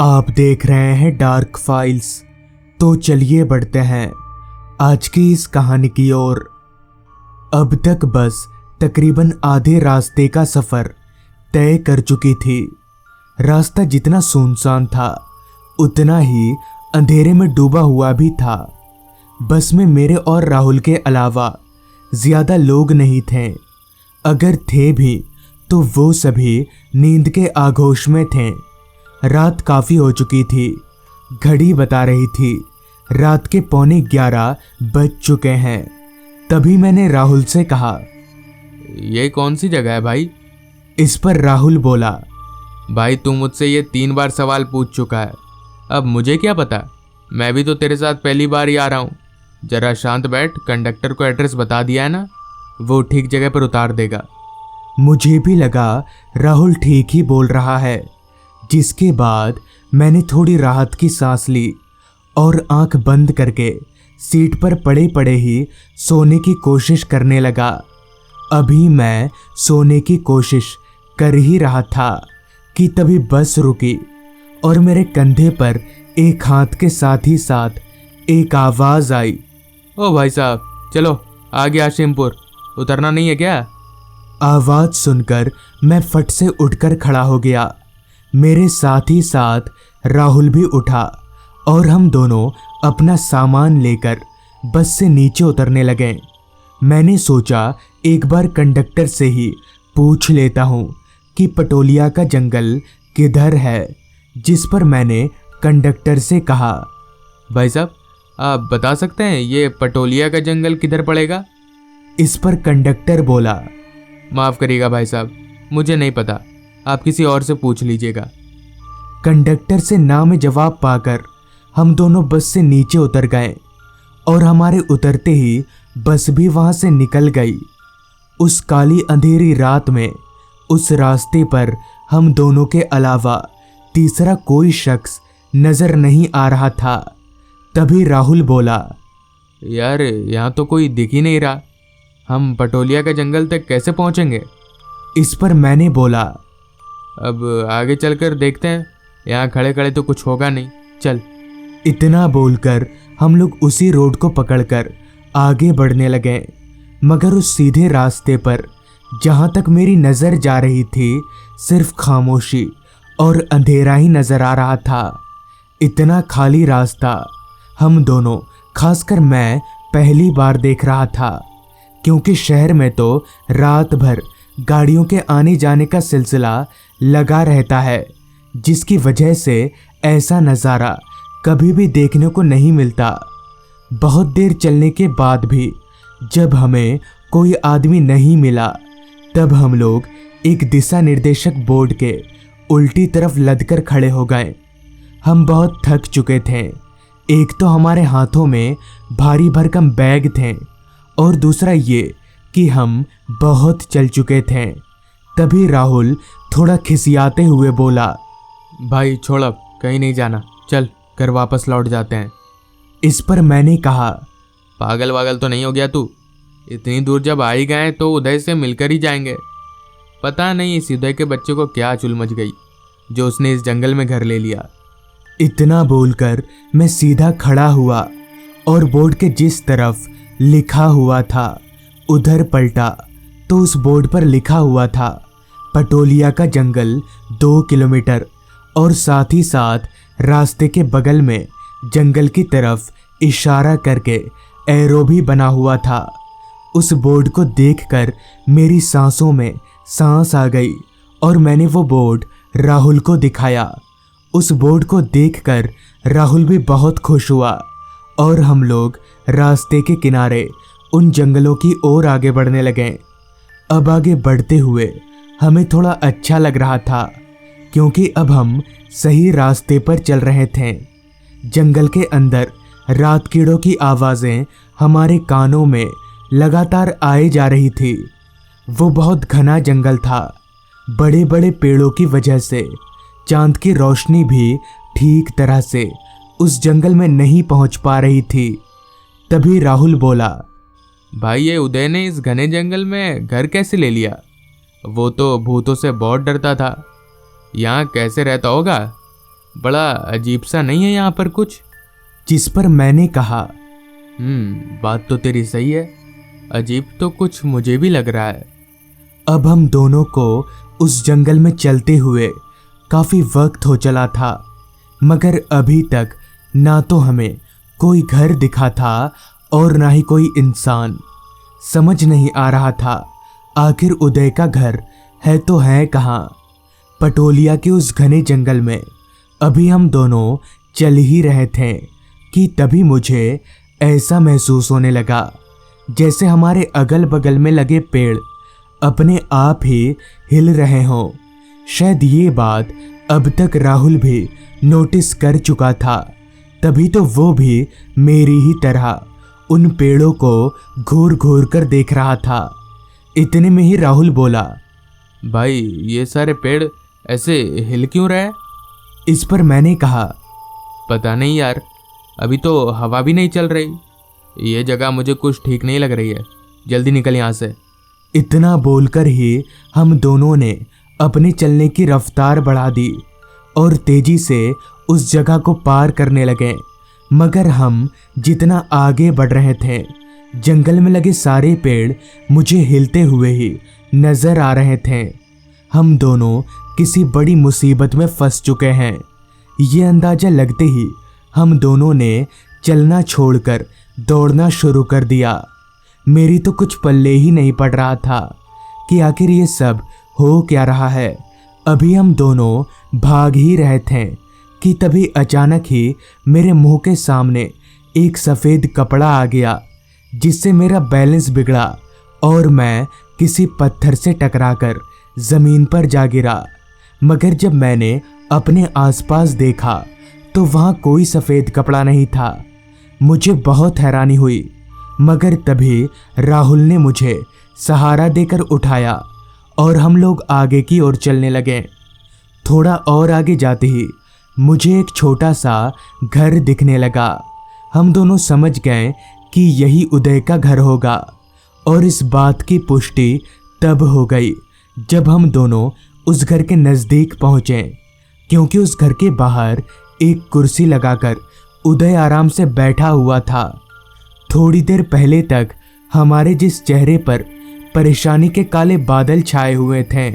आप देख रहे हैं डार्क फाइल्स। तो चलिए बढ़ते हैं आज की इस कहानी की ओर। अब तक बस तकरीबन आधे रास्ते का सफर तय कर चुकी थी। रास्ता जितना सुनसान था उतना ही अंधेरे में डूबा हुआ भी था। बस में मेरे और राहुल के अलावा ज्यादा लोग नहीं थे। अगर थे भी तो वो सभी नींद के आगोश में थे। रात काफी हो चुकी थी। घड़ी बता रही थी रात के 11:15 बज चुके हैं। तभी मैंने राहुल से कहा, ये कौन सी जगह है भाई? इस पर राहुल बोला, भाई तू मुझसे ये 3 बार सवाल पूछ चुका है, अब मुझे क्या पता? मैं भी तो तेरे साथ पहली बार ही आ रहा हूँ। जरा शांत बैठ, कंडक्टर को एड्रेस बता दिया है ना, वो ठीक जगह पर उतार देगा। मुझे भी लगा राहुल ठीक ही बोल रहा है। जिसके बाद मैंने थोड़ी राहत की सांस ली और आंख बंद करके सीट पर पड़े पड़े ही सोने की कोशिश करने लगा। अभी मैं सोने की कोशिश कर ही रहा था कि तभी बस रुकी और मेरे कंधे पर एक हाथ के साथ ही साथ एक आवाज आई, ओ भाई साहब चलो आगे आशिमपुर, उतरना नहीं है क्या? आवाज सुनकर मैं फट से उठकर खड़ा हो गया। मेरे साथ ही साथ राहुल भी उठा और हम दोनों अपना सामान लेकर बस से नीचे उतरने लगे। मैंने सोचा एक बार कंडक्टर से ही पूछ लेता हूँ कि पटोलिया का जंगल किधर है, जिस पर मैंने कंडक्टर से कहा, भाई साहब आप बता सकते हैं ये पटोलिया का जंगल किधर पड़ेगा? इस पर कंडक्टर बोला, माफ़ करिएगा भाई साहब, मुझे नहीं पता, आप किसी और से पूछ लीजिएगा। कंडक्टर से ना में जवाब पाकर हम दोनों बस से नीचे उतर गए और हमारे उतरते ही बस भी वहां से निकल गई। उस काली अंधेरी रात में उस रास्ते पर हम दोनों के अलावा तीसरा कोई शख्स नजर नहीं आ रहा था। तभी राहुल बोला, यार यहाँ तो कोई दिख ही नहीं रहा, हम पटोलिया का जंगल तक कैसे पहुँचेंगे? इस पर मैंने बोला, अब आगे चलकर देखते हैं, यहाँ खड़े खड़े तो कुछ होगा नहीं, चल। इतना बोलकर हम लोग उसी रोड को पकड़कर आगे बढ़ने लगे। मगर उस सीधे रास्ते पर जहाँ तक मेरी नज़र जा रही थी सिर्फ खामोशी और अंधेरा ही नज़र आ रहा था। इतना खाली रास्ता हम दोनों, खासकर मैं, पहली बार देख रहा था, क्योंकि शहर में तो रात भर गाड़ियों के आने जाने का सिलसिला लगा रहता है, जिसकी वजह से ऐसा नज़ारा कभी भी देखने को नहीं मिलता। बहुत देर चलने के बाद भी जब हमें कोई आदमी नहीं मिला तब हम लोग एक दिशा निर्देशक बोर्ड के उल्टी तरफ लदकर खड़े हो गए। हम बहुत थक चुके थे। एक तो हमारे हाथों में भारी भरकम बैग थे और दूसरा ये कि हम बहुत चल चुके थे। तभी राहुल थोड़ा खिसियाते हुए बोला, भाई छोड़, अब कहीं नहीं जाना, चल घर वापस लौट जाते हैं। इस पर मैंने कहा, पागल वागल तो नहीं हो गया तू? इतनी दूर जब आ ही गए तो उदय से मिलकर ही जाएंगे। पता नहीं इस उदय के बच्चे को क्या चुल मच गई जो उसने इस जंगल में घर ले लिया। इतना बोलकर मैं सीधा खड़ा हुआ और बोर्ड के जिस तरफ लिखा हुआ था उधर पलटा तो उस बोर्ड पर लिखा हुआ था पटोलिया का जंगल 2 किलोमीटर और साथ ही साथ रास्ते के बगल में जंगल की तरफ इशारा करके एरो भी बना हुआ था। उस बोर्ड को देखकर मेरी सांसों में सांस आ गई और मैंने वो बोर्ड राहुल को दिखाया। उस बोर्ड को देखकर राहुल भी बहुत खुश हुआ और हम लोग रास्ते के किनारे उन जंगलों की ओर आगे बढ़ने लगे। अब आगे बढ़ते हुए हमें थोड़ा अच्छा लग रहा था, क्योंकि अब हम सही रास्ते पर चल रहे थे। जंगल के अंदर रात कीड़ों की आवाज़ें हमारे कानों में लगातार आए जा रही थी। वो बहुत घना जंगल था। बड़े बड़े पेड़ों की वजह से चांद की रोशनी भी ठीक तरह से उस जंगल में नहीं पहुंच पा रही थी। तभी राहुल बोला, भाई ये उदय ने इस घने जंगल में घर कैसे ले लिया? वो तो भूतों से बहुत डरता था, यहाँ कैसे रहता होगा? बड़ा अजीब सा नहीं है यहाँ पर कुछ? जिस पर मैंने कहा, बात तो तेरी सही है, अजीब तो कुछ मुझे भी लग रहा है। अब हम दोनों को उस जंगल में चलते हुए काफी वक्त हो चला था, मगर अभी तक ना तो हमें कोई घर दिखा था और ना ही कोई इंसान। समझ नहीं आ रहा था आखिर उदय का घर है तो है कहाँ। पटोलिया के उस घने जंगल में अभी हम दोनों चल ही रहे थे कि तभी मुझे ऐसा महसूस होने लगा जैसे हमारे अगल बगल में लगे पेड़ अपने आप ही हिल रहे हों। शायद ये बात अब तक राहुल भी नोटिस कर चुका था, तभी तो वो भी मेरी ही तरह उन पेड़ों को घूर घूर कर देख रहा था। इतने में ही राहुल बोला, भाई ये सारे पेड़ ऐसे हिल क्यों रहे? इस पर मैंने कहा, पता नहीं यार, अभी तो हवा भी नहीं चल रही। ये जगह मुझे कुछ ठीक नहीं लग रही है, जल्दी निकल यहाँ से। इतना बोलकर ही हम दोनों ने अपने चलने की रफ्तार बढ़ा दी और तेजी से उस जगह को पार करने लगे। मगर हम जितना आगे बढ़ रहे थे, जंगल में लगे सारे पेड़ मुझे हिलते हुए ही नजर आ रहे थे। हम दोनों किसी बड़ी मुसीबत में फंस चुके हैं। ये अंदाजा लगते ही हम दोनों ने चलना छोड़कर दौड़ना शुरू कर दिया। मेरी तो कुछ पल्ले ही नहीं पड़ रहा था कि आखिर ये सब हो क्या रहा है। अभी हम दोनों भाग ही रहे थे कि तभी अचानक ही मेरे मुंह के सामने एक सफ़ेद कपड़ा आ गया, जिससे मेरा बैलेंस बिगड़ा और मैं किसी पत्थर से टकराकर ज़मीन पर जा गिरा। मगर जब मैंने अपने आसपास देखा तो वहाँ कोई सफ़ेद कपड़ा नहीं था। मुझे बहुत हैरानी हुई, मगर तभी राहुल ने मुझे सहारा देकर उठाया और हम लोग आगे की ओर चलने लगे। थोड़ा और आगे जाते ही मुझे एक छोटा सा घर दिखने लगा। हम दोनों समझ गए कि यही उदय का घर होगा, और इस बात की पुष्टि तब हो गई जब हम दोनों उस घर के नज़दीक पहुँचे, क्योंकि उस घर के बाहर एक कुर्सी लगाकर उदय आराम से बैठा हुआ था। थोड़ी देर पहले तक हमारे जिस चेहरे पर परेशानी के काले बादल छाए हुए थे,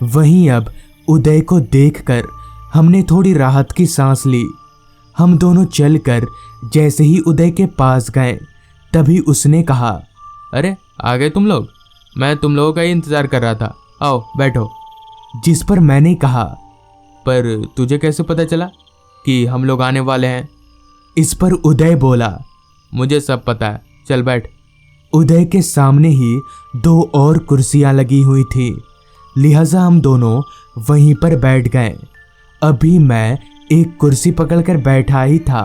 वहीं अब उदय को देखकर हमने थोड़ी राहत की सांस ली। हम दोनों चलकर जैसे ही उदय के पास गए, तभी उसने कहा, अरे आ गए तुम लोग, मैं तुम लोगों का ही इंतज़ार कर रहा था, आओ बैठो। जिस पर मैंने कहा, पर तुझे कैसे पता चला कि हम लोग आने वाले हैं? इस पर उदय बोला, मुझे सब पता है, चल बैठ। उदय के सामने ही दो और कुर्सियां लगी हुई थी, लिहाजा हम दोनों वहीं पर बैठ गए। अभी मैं एक कुर्सी पकड़कर बैठा ही था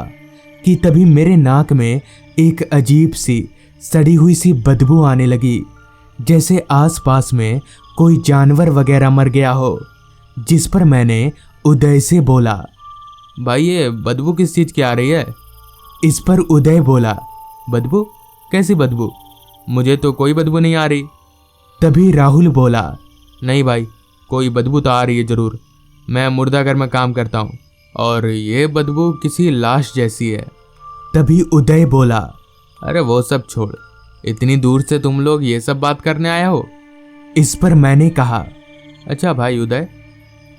कि तभी मेरे नाक में एक अजीब सी सड़ी हुई सी बदबू आने लगी, जैसे आसपास में कोई जानवर वगैरह मर गया हो। जिस पर मैंने उदय से बोला, भाई ये बदबू किस चीज़ की आ रही है? इस पर उदय बोला, बदबू? कैसी बदबू? मुझे तो कोई बदबू नहीं आ रही। तभी राहुल बोला, नहीं भाई, कोई बदबू तो आ रही है ज़रूर। मैं मुर्दाघर में काम करता हूँ और ये बदबू किसी लाश जैसी है। तभी उदय बोला, अरे वो सब छोड़, इतनी दूर से तुम लोग ये सब बात करने आए हो? इस पर मैंने कहा, अच्छा भाई उदय,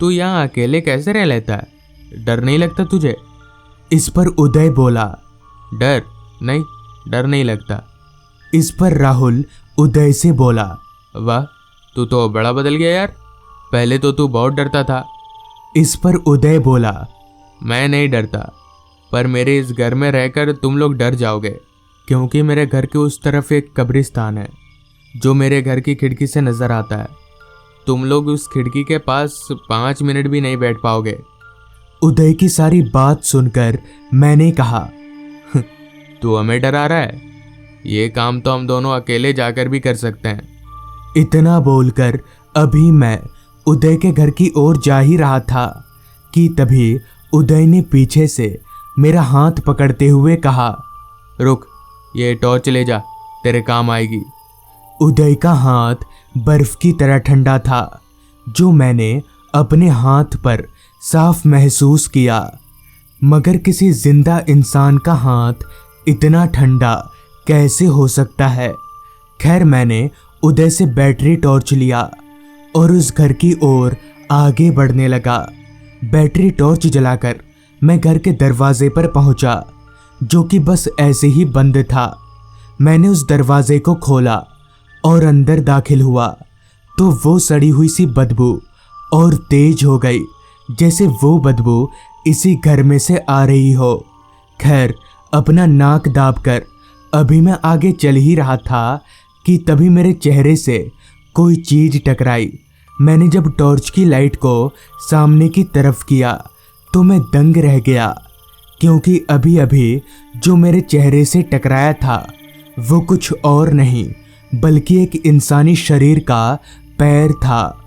तू यहाँ अकेले कैसे रह लेता है? डर नहीं लगता तुझे? इस पर उदय बोला, डर नहीं, डर नहीं लगता। इस पर राहुल उदय से बोला, वाह, तू तो बड़ा बदल गया यार, पहले तो तू बहुत डरता था। इस पर उदय बोला, मैं नहीं डरता, पर मेरे इस घर में रहकर तुम लोग डर जाओगे, क्योंकि मेरे घर के उस तरफ एक कब्रिस्तान है जो मेरे घर की खिड़की से नज़र आता है। तुम लोग उस खिड़की के पास 5 मिनट भी नहीं बैठ पाओगे। उदय की सारी बात सुनकर मैंने कहा, तू हमें डरा रहा है? ये काम तो हम दोनों अकेले जाकर भी कर सकते हैं। इतना बोलकर अभी मैं उदय के घर की ओर जा ही रहा था कि तभी उदय ने पीछे से मेरा हाथ पकड़ते हुए कहा, रुक, ये टॉर्च ले जा, तेरे काम आएगी। उदय का हाथ बर्फ की तरह ठंडा था, जो मैंने अपने हाथ पर साफ महसूस किया, मगर किसी जिंदा इंसान का हाथ इतना ठंडा कैसे हो सकता है। खैर मैंने उदय से बैटरी टॉर्च लिया और उस घर की ओर आगे बढ़ने लगा। बैटरी टॉर्च जलाकर मैं घर के दरवाजे पर पहुंचा, जो कि बस ऐसे ही बंद था। मैंने उस दरवाजे को खोला और अंदर दाखिल हुआ तो वो सड़ी हुई सी बदबू और तेज हो गई, जैसे वो बदबू इसी घर में से आ रही हो। खैर अपना नाक दाबकर अभी मैं आगे चल ही रहा था कि तभी मेरे चेहरे से कोई चीज टकराई। मैंने जब टॉर्च की लाइट को सामने की तरफ किया तो मैं दंग रह गया, क्योंकि अभी अभी जो मेरे चेहरे से टकराया था वो कुछ और नहीं बल्कि एक इंसानी शरीर का पैर था।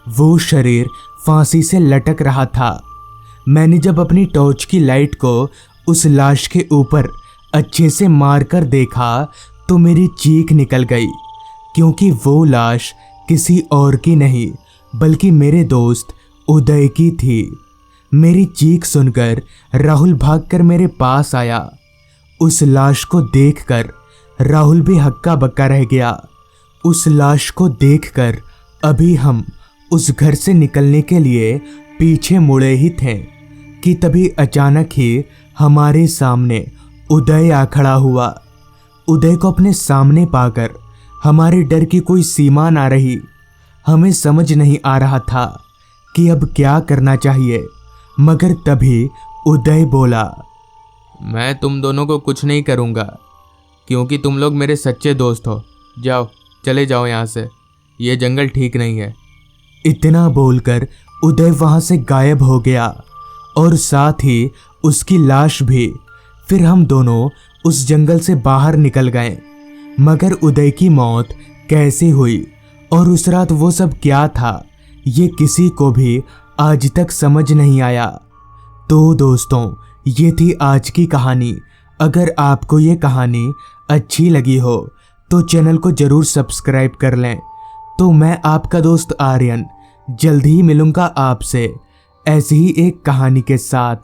वो शरीर फांसी से लटक रहा था। मैंने जब अपनी टॉर्च की लाइट को उस लाश के ऊपर अच्छे से मारकर देखा तो मेरी चीख निकल गई, क्योंकि वो लाश किसी और की नहीं बल्कि मेरे दोस्त उदय की थी। मेरी चीख सुनकर राहुल भागकर मेरे पास आया। उस लाश को देखकर राहुल भी हक्का बक्का रह गया। उस लाश को देखकर अभी हम उस घर से निकलने के लिए पीछे मुड़े ही थे कि तभी अचानक ही हमारे सामने उदय आ खड़ा हुआ। उदय को अपने सामने पाकर हमारे डर की कोई सीमा ना रही। हमें समझ नहीं आ रहा था कि अब क्या करना चाहिए, मगर तभी उदय बोला, मैं तुम दोनों को कुछ नहीं करूँगा, क्योंकि तुम लोग मेरे सच्चे दोस्त हो। जाओ, चले जाओ यहाँ से, ये जंगल ठीक नहीं है। इतना बोलकर उदय वहां से गायब हो गया और साथ ही उसकी लाश भी। फिर हम दोनों उस जंगल से बाहर निकल गए, मगर उदय की मौत कैसे हुई और उस रात वो सब क्या था, ये किसी को भी आज तक समझ नहीं आया। तो दोस्तों, ये थी आज की कहानी। अगर आपको ये कहानी अच्छी लगी हो तो चैनल को जरूर सब्सक्राइब कर लें। तो मैं आपका दोस्त आर्यन जल्द ही मिलूंगा आपसे ऐसी ही एक कहानी के साथ।